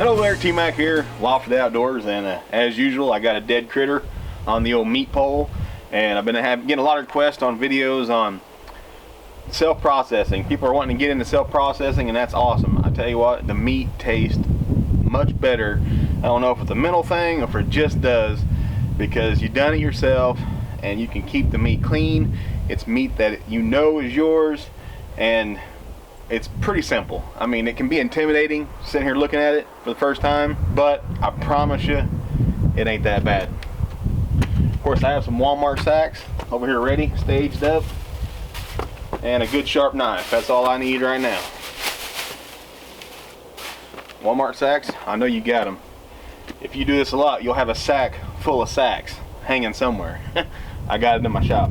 Hello there, T-Mac here, Loft of the Outdoors, and as usual I got a dead critter on the old meat pole, and I've been getting a lot of requests on videos on self-processing. People are wanting to get into self-processing, and that's awesome. I tell you what, the meat tastes much better. I don't know if it's a mental thing or if it just does, because you've done it yourself and you can keep the meat clean. It's meat that you know is yours, and it's pretty simple. I mean, it can be intimidating sitting here looking at it for the first time, but I promise you it ain't that bad. Of course, I have some Walmart sacks over here ready, staged up, and a good sharp knife. That's all I need right now. Walmart sacks, I know you got them. If you do this a lot, you'll have a sack full of sacks hanging somewhere. I got it in my shop.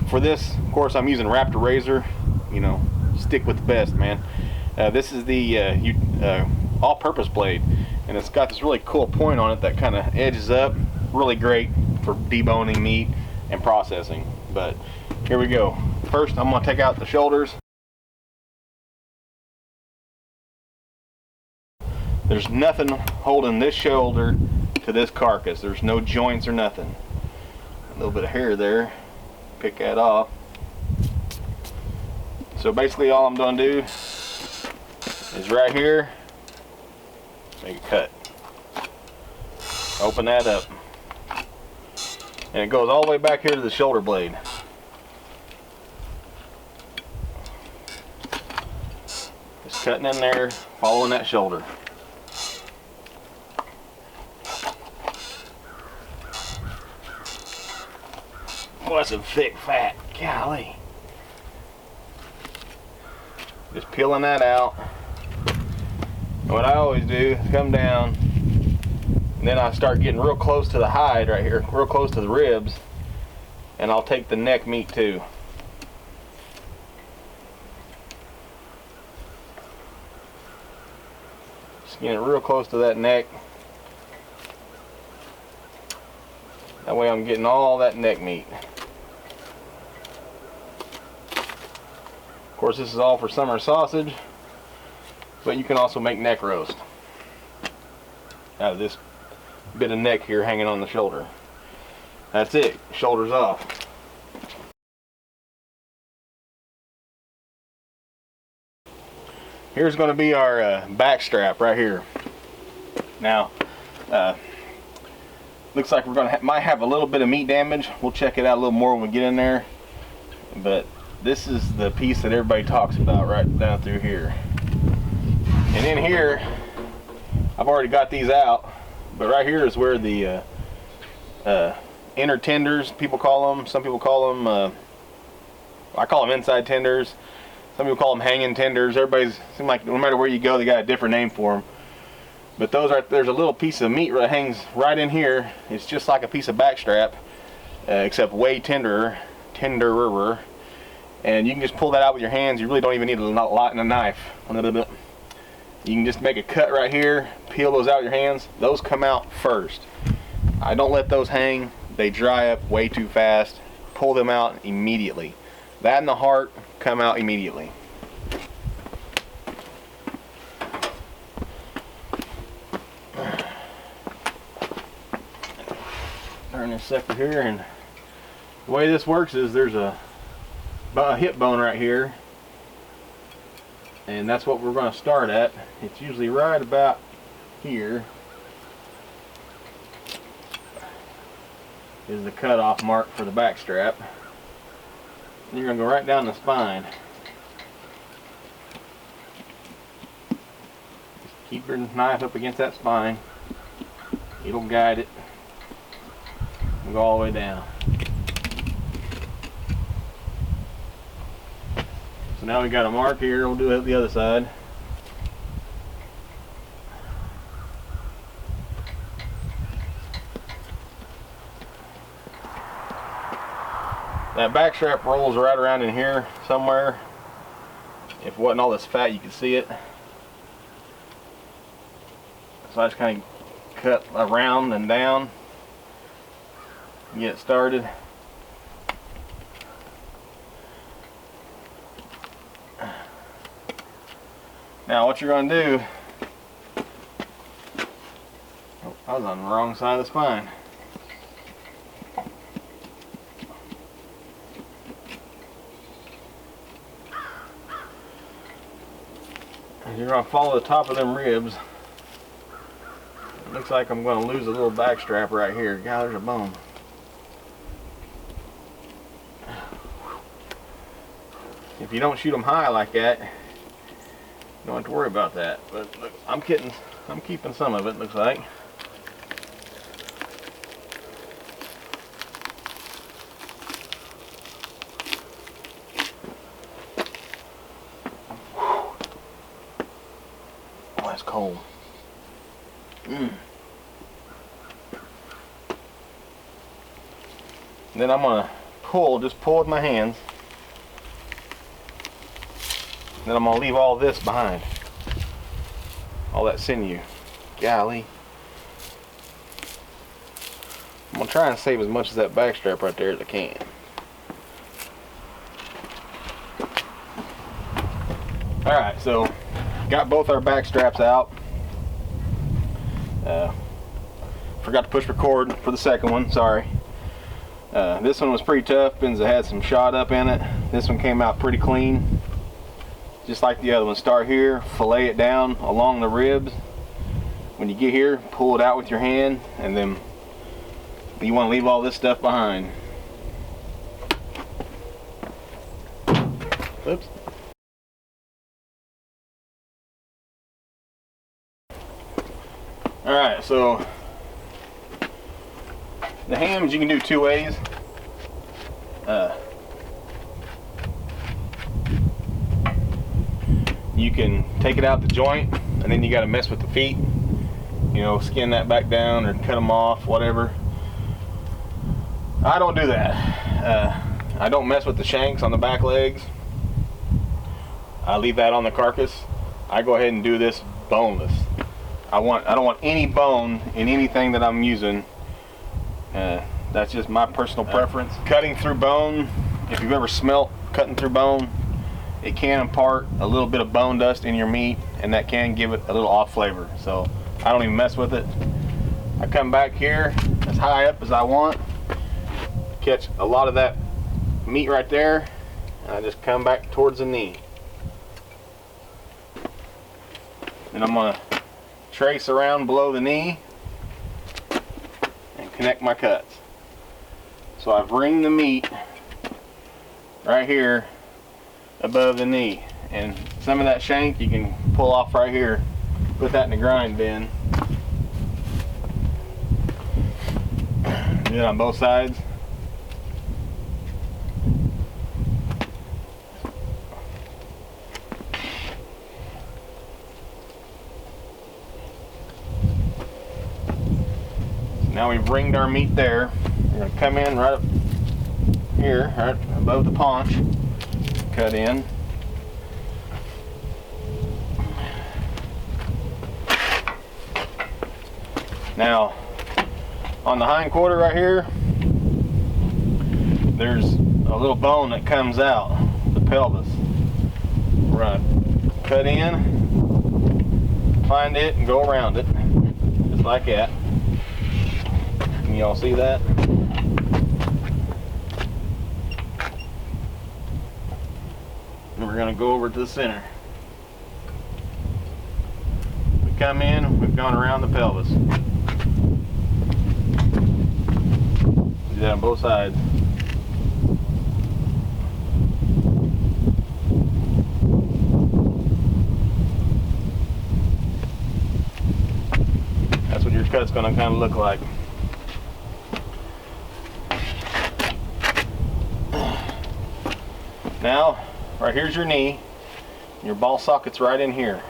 For this, of course, I'm using Raptor razor. You know, stick with the best, man. This is the all-purpose blade, and it's got this really cool point on it that kind of edges up. Really great for deboning meat and processing. But here we go. First, I'm going to take out the shoulders. There's nothing holding this shoulder to this carcass. There's no joints or nothing. A little bit of hair there. Pick that off. So basically all I'm going to do is right here, make a cut. Open that up. And it goes all the way back here to the shoulder blade. Just cutting in there, following that shoulder. Boy, that's some thick fat, golly. Just peeling that out. And what I always do is come down, and then I start getting real close to the hide right here, real close to the ribs, and I'll take the neck meat too. Just getting real close to that neck. That way I'm getting all that neck meat. Of course, this is all for summer sausage, but you can also make neck roast out of this bit of neck here hanging on the shoulder. That's it, shoulders off. Here's going to be our back strap right here. Now, looks like we're going to might have a little bit of meat damage. We'll check it out a little more when we get in there, but this is the piece that everybody talks about right down through here. And in here, I've already got these out, but right here is where the inner tenders, people call them. Some people call them, I call them inside tenders. Some people call them hanging tenders. Everybody's, seems like no matter where you go, they got a different name for them. But those are, there's a little piece of meat that hangs right in here. It's just like a piece of backstrap, except way tenderer. And you can just pull that out with your hands. You really don't even need a lot in a knife. You can just make a cut right here, peel those out with your hands. Those come out first. I don't let those hang. They dry up way too fast. Pull them out immediately. That and the heart come out immediately. Turn this sucker here, and the way this works is there's a hip bone right here, and that's what we're going to start at. It's usually right about here is the cutoff mark for the back strap. And you're going to go right down the spine. Just keep your knife up against that spine. It'll guide it. Go all the way down. So now we got a mark here. We'll do it the other side. That back strap rolls right around in here somewhere. If it wasn't all this fat, you could see it. So I just kind of cut around and down. Get started. Now what you're going to do I was on the wrong side of the spine. And you're going to follow the top of them ribs. It looks like I'm going to lose a little backstrap right here. God, there's a bone. If you don't shoot them high like that, you don't have to worry about that. But look, I'm keeping some of it, looks like. Oh, that's cold. Then I'm gonna just pull with my hands. Then I'm gonna leave all this behind. All that sinew. Golly. I'm gonna try and save as much of that backstrap right there as I can. Alright, so got both our back straps out. Forgot to push record for the second one, sorry. This one was pretty tough because it had some shot up in it. This one came out pretty clean. Just like the other one. Start here, fillet it down along the ribs. When you get here, pull it out with your hand, and then you want to leave all this stuff behind. Oops. Alright, so the hams you can do two ways. You can take it out the joint, and then you got to mess with the feet. You know, skin that back down or cut them off, whatever. I don't do that. I don't mess with the shanks on the back legs. I leave that on the carcass. I go ahead and do this boneless. I don't want any bone in anything that I'm using. That's just my personal preference. Cutting through bone, if you've ever smelt cutting through bone, it can impart a little bit of bone dust in your meat, and that can give it a little off flavor. So I don't even mess with it. I come back here as high up as I want, catch a lot of that meat right there, and I just come back towards the knee. Then I'm gonna trace around below the knee and connect my cuts. So I've ringed the meat right here above the knee, and some of that shank you can pull off right here, put that in the grind bin. Do it on both sides. Now we've ringed our meat there. We're going to come in right up here, right above the paunch, cut in. Now, on the hind quarter right here, there's a little bone that comes out, the pelvis. We're going to cut in, find it, and go around it, just like that. Can y'all see that? And we're going to go over to the center. We come in, we've gone around the pelvis. Do that on both sides. That's what your cut's going to kind of look like. Now, right here's your knee. Your ball socket's right in here.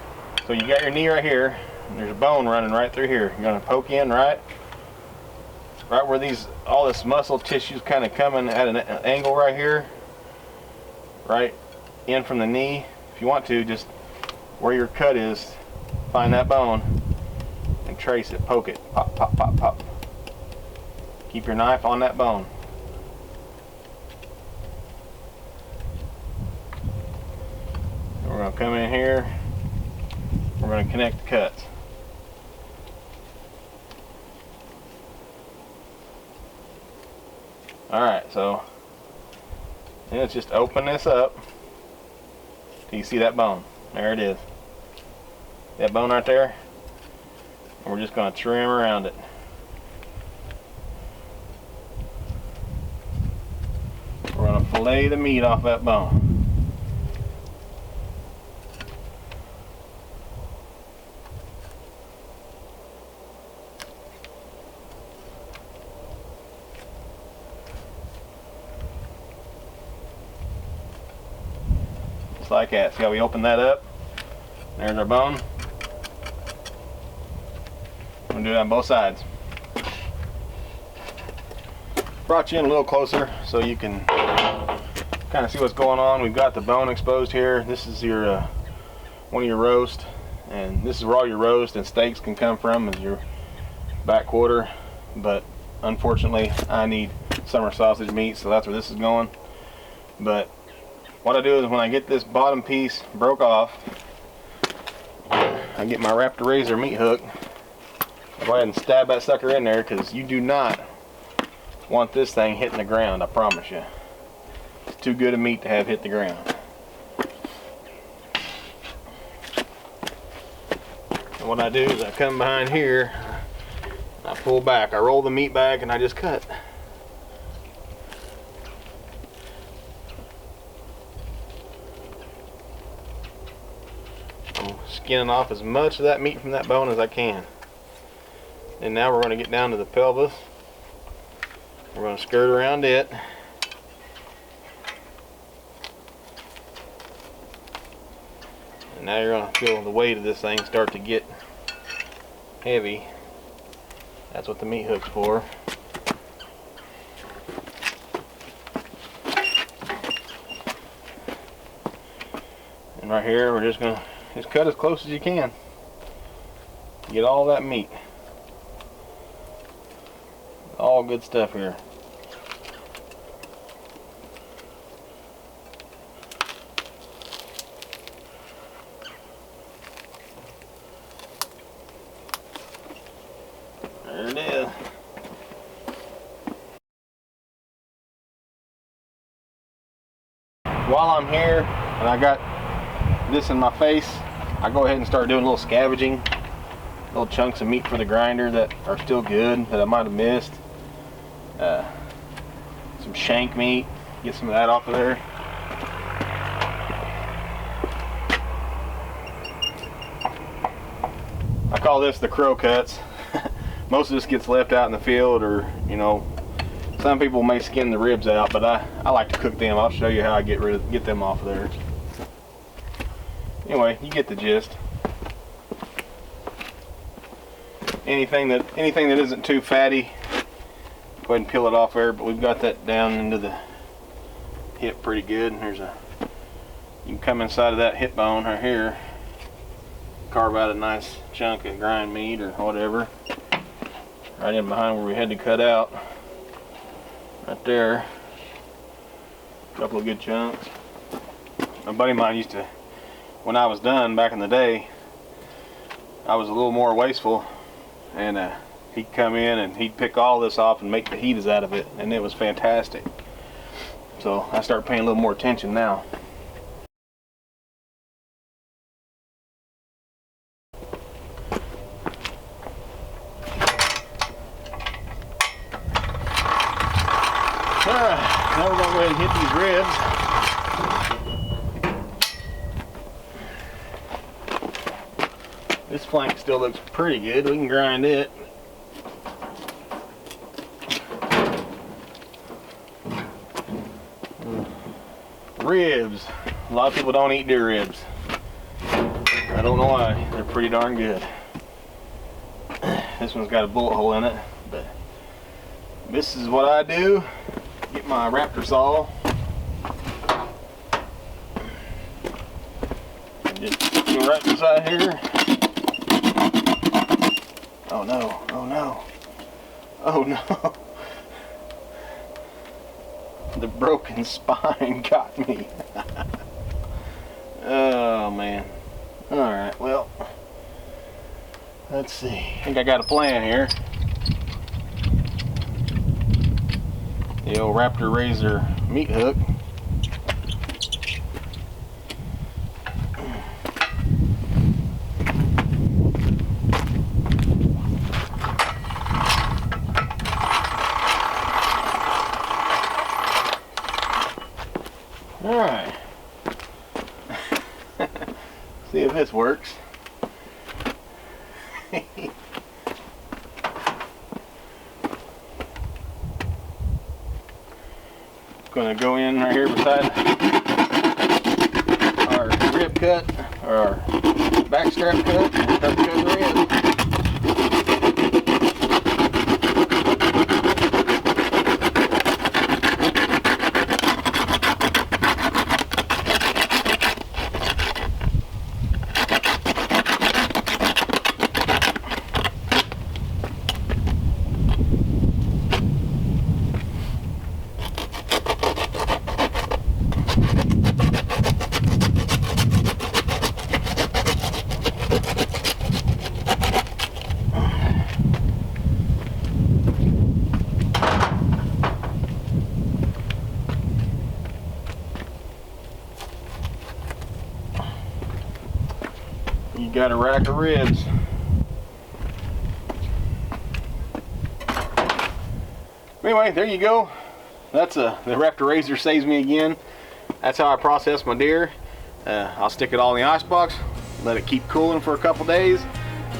So you got your knee right here, and there's a bone running right through here. You're gonna poke in right where all this muscle tissue's kind of coming at an angle right here, right in from the knee. If you want to, just where your cut is, find that bone and trace it, poke it, pop, pop, pop, pop. Keep your knife on that bone. We're going to come in here, we're going to connect the cuts. Alright, so let's just open this up. Do you see that bone? There it is. That bone right there. And we're just going to trim around it. We're going to fillet the meat off that bone. Just like that. See how we open that up? There's our bone. I'm going to do it on both sides. Brought you in a little closer so you can kind of see what's going on. We've got the bone exposed here. This is your one of your roast, and this is where all your roast and steaks can come from, is your back quarter. But unfortunately I need summer sausage meat, so that's where this is going. But what I do is when I get this bottom piece broke off, I get my Raptor Razor meat hook. I go ahead and stab that sucker in there, because you do not want this thing hitting the ground, I promise you. It's too good a meat to have hit the ground. And what I do is I come behind here, I pull back, I roll the meat back, and I just cut. I'm skinning off as much of that meat from that bone as I can. And now we're going to get down to the pelvis. We're going to skirt around it. And now you're going to feel the weight of this thing start to get heavy. That's what the meat hook's for. And right here, we're just going to just cut as close as you can. Get all that meat. All good stuff here. There it is. While I'm here and I got this in my face, I go ahead and start doing a little scavenging. Little chunks of meat for the grinder that are still good that I might have missed. Some shank meat, get some of that off of there. I call this the crow cuts. Most of this gets left out in the field, or you know, some people may skin the ribs out, but I like to cook them. I'll show you how I get them off of there. Anyway, you get the gist. Anything that isn't too fatty, go ahead and peel it off there. But we've got that down into the hip pretty good. And you can come inside of that hip bone right here, carve out a nice chunk of grind meat or whatever, right in behind where we had to cut out. Right there, a couple of good chunks. A buddy of mine used to, when I was done back in the day, I was a little more wasteful. And he'd come in and he'd pick all this off and make fajitas out of it, and it was fantastic. So I start paying a little more attention now. Alright, now we're going to go ahead and hit these ribs. This flank still looks pretty good. We can grind it. Ribs. A lot of people don't eat deer ribs. I don't know why. They're pretty darn good. This one's got a bullet hole in it, but this is what I do. Get my Raptor saw. And just go right beside here. Oh no, oh no, oh no. The broken spine got me. Oh man. Alright, well, let's see. I think I got a plan here. the old Raptor Razor meat hook. Alright. See if this works. Gonna go in right here beside our rib cut, or our backstrap cut, and start to cut the ribs. You got a rack of ribs. Anyway, there you go. That's the Raptor Razor saves me again. That's how I process my deer. I'll stick it all in the icebox, let it keep cooling for a couple days,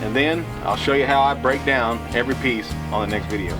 and then I'll show you how I break down every piece on the next video.